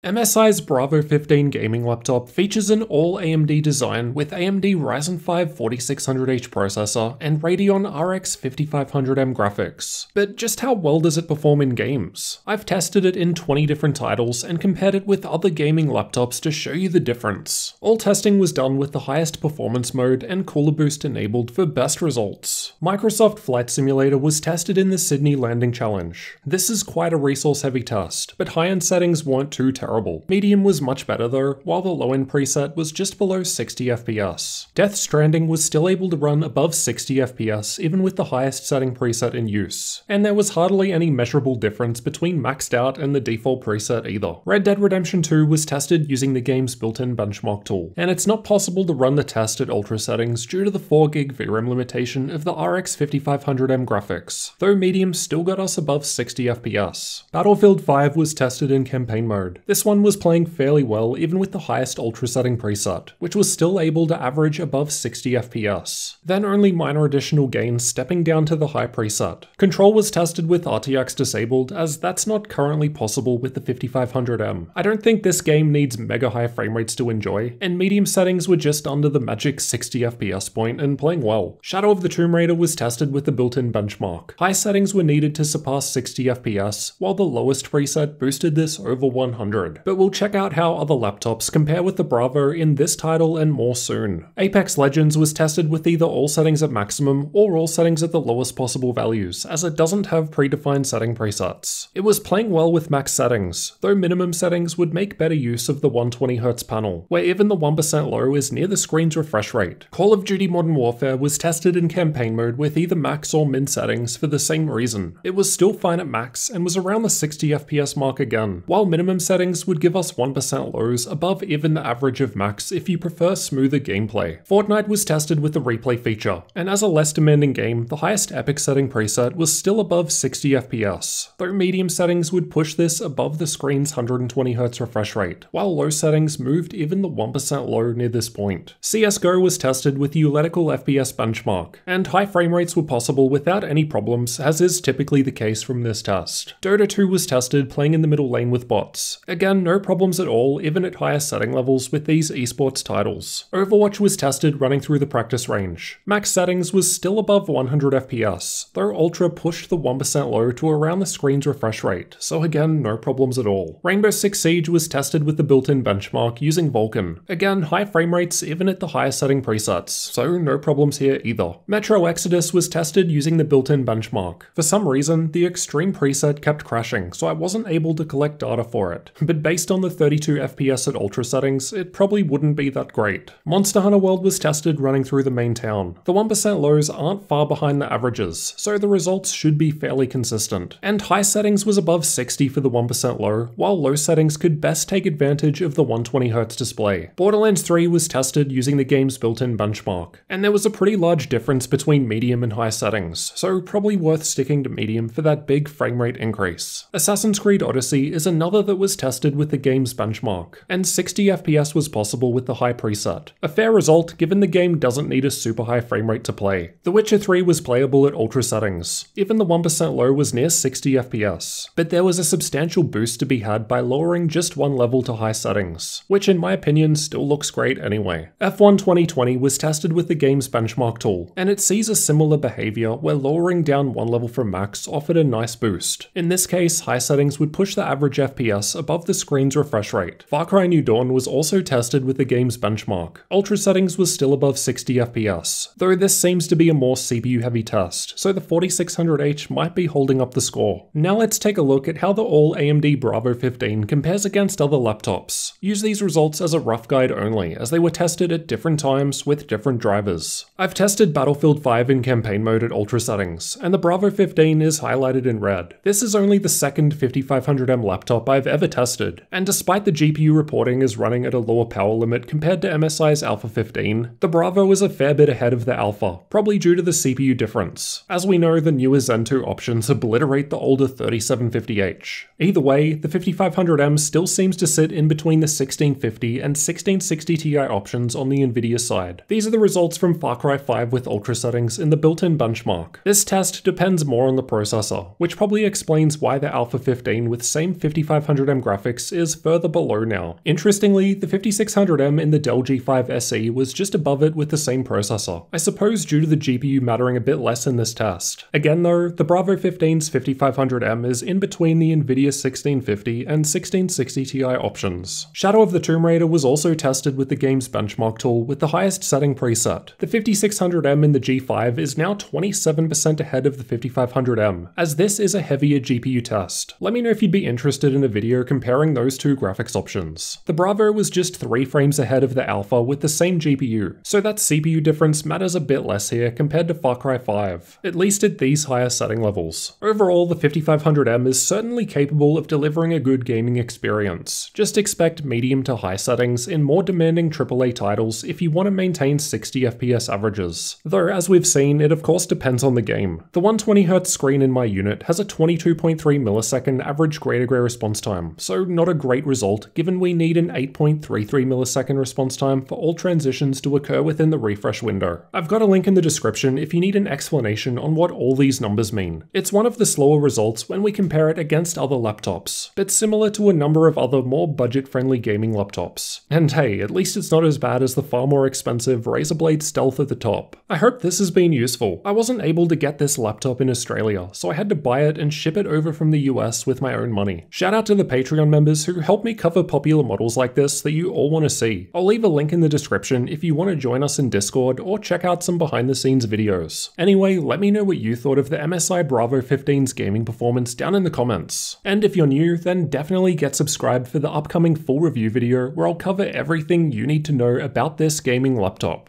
MSI's Bravo 15 gaming laptop features an all-AMD design with AMD Ryzen 5 4600H processor and Radeon RX 5500M graphics. But just how well does it perform in games? I've tested it in 20 different titles and compared it with other gaming laptops to show you the difference. All testing was done with the highest performance mode and Cooler Boost enabled for best results. Microsoft Flight Simulator was tested in the Sydney Landing Challenge. This is quite a resource-heavy test, but high-end settings weren't too terrible. Medium was much better though, while the low-end preset was just below 60 FPS. Death Stranding was still able to run above 60 FPS even with the highest setting preset in use. And there was hardly any measurable difference between maxed out and the default preset either. Red Dead Redemption 2 was tested using the game's built-in benchmark tool, and it's not possible to run the test at ultra settings due to the 4GB VRAM limitation of the RX 5500M graphics, though medium still got us above 60 FPS. Battlefield 5 was tested in campaign mode. This one was playing fairly well even with the highest ultra setting preset, which was still able to average above 60 FPS. Then only minor additional gains stepping down to the high preset. Control was tested with RTX disabled, as that's not currently possible with the 5500M. I don't think this game needs mega high frame rates to enjoy, and medium settings were just under the magic 60 FPS point and playing well. Shadow of the Tomb Raider was tested with the built-in benchmark. High settings were needed to surpass 60 FPS, while the lowest preset boosted this over 100. But we'll check out how other laptops compare with the Bravo in this title and more soon. Apex Legends was tested with either all settings at maximum or all settings at the lowest possible values, as it doesn't have predefined setting presets. It was playing well with max settings, though minimum settings would make better use of the 120Hz panel, where even the 1% low is near the screen's refresh rate. Call of Duty Modern Warfare was tested in campaign mode with either max or min settings for the same reason. It was still fine at max and was around the 60 FPS mark again, while minimum settings would give us 1% lows above even the average of max if you prefer smoother gameplay. Fortnite was tested with the replay feature, and as a less demanding game, the highest epic setting preset was still above 60 FPS, though medium settings would push this above the screen's 120Hz refresh rate, while low settings moved even the 1% low near this point. CSGO was tested with the Uletical FPS benchmark, and high frame rates were possible without any problems, as is typically the case from this test. Dota 2 was tested playing in the middle lane with bots. Again, no problems at all, even at higher setting levels with these esports titles. Overwatch was tested running through the practice range. Max settings was still above 100 FPS, though Ultra pushed the 1% low to around the screen's refresh rate, so again, no problems at all. Rainbow Six Siege was tested with the built-in benchmark using Vulkan. Again, high frame rates even at the higher setting presets, so no problems here either. Metro Exodus was tested using the built-in benchmark. For some reason, the extreme preset kept crashing, so I wasn't able to collect data for it, but based on the 32 FPS at ultra settings, it probably wouldn't be that great. Monster Hunter World was tested running through the main town. The 1% lows aren't far behind the averages, so the results should be fairly consistent. And high settings was above 60 for the 1% low, while low settings could best take advantage of the 120Hz display. Borderlands 3 was tested using the game's built-in benchmark, and there was a pretty large difference between medium and high settings, so probably worth sticking to medium for that big frame rate increase. Assassin's Creed Odyssey is another that was tested with the game's benchmark, and 60 FPS was possible with the high preset. A fair result given the game doesn't need a super high frame rate to play. The Witcher 3 was playable at ultra settings. Even the 1% low was near 60 FPS, but there was a substantial boost to be had by lowering just one level to high settings, which in my opinion still looks great anyway. F1 2020 was tested with the game's benchmark tool, and it sees a similar behavior where lowering down one level from max offered a nice boost. In this case, high settings would push the average FPS above the screen's refresh rate. Far Cry New Dawn was also tested with the game's benchmark. Ultra settings was still above 60 FPS, though this seems to be a more CPU heavy test, so the 4600H might be holding up the score. Now let's take a look at how the all AMD Bravo 15 compares against other laptops. Use these results as a rough guide only, as they were tested at different times with different drivers. I've tested Battlefield 5 in campaign mode at ultra settings, and the Bravo 15 is highlighted in red. This is only the second 5500M laptop I've ever tested, and despite the GPU reporting is running at a lower power limit compared to MSI's Alpha 15, the Bravo is a fair bit ahead of the Alpha, probably due to the CPU difference. As we know, the newer Zen 2 options obliterate the older 3750H. Either way, the 5500M still seems to sit in between the 1650 and 1660 Ti options on the Nvidia side. These are the results from Far Cry 5 with ultra settings in the built-in benchmark. This test depends more on the processor, which probably explains why the Alpha 15 with same 5500M graphics graphics is further below now. Interestingly, the 5600M in the Dell G5 SE was just above it with the same processor, I suppose due to the GPU mattering a bit less in this test. Again though, the Bravo 15's 5500M is in between the Nvidia 1650 and 1660 Ti options. Shadow of the Tomb Raider was also tested with the game's benchmark tool with the highest setting preset. The 5600M in the G5 is now 27% ahead of the 5500M, as this is a heavier GPU test. Let me know if you'd be interested in a video comparing those two graphics options. The Bravo was just 3 frames ahead of the Alpha with the same GPU, so that CPU difference matters a bit less here compared to Far Cry 5, at least at these higher setting levels. Overall, the 5500M is certainly capable of delivering a good gaming experience. Just expect medium to high settings in more demanding AAA titles if you want to maintain 60 FPS averages. Though, as we've seen, it of course depends on the game. The 120Hz screen in my unit has a 22.3 millisecond average gray-to-gray response time, so not a great result given we need an 8.33 millisecond response time for all transitions to occur within the refresh window. I've got a link in the description if you need an explanation on what all these numbers mean. It's one of the slower results when we compare it against other laptops, but similar to a number of other more budget-friendly gaming laptops. And hey, at least it's not as bad as the far more expensive Razer Blade Stealth at the top. I hope this has been useful. I wasn't able to get this laptop in Australia, so I had to buy it and ship it over from the US with my own money. Shout out to the Patreon members who help me cover popular models like this that you all want to see. I'll leave a link in the description if you want to join us in Discord or check out some behind the scenes videos. Anyway, let me know what you thought of the MSI Bravo 15's gaming performance down in the comments. And if you're new, then definitely get subscribed for the upcoming full review video where I'll cover everything you need to know about this gaming laptop.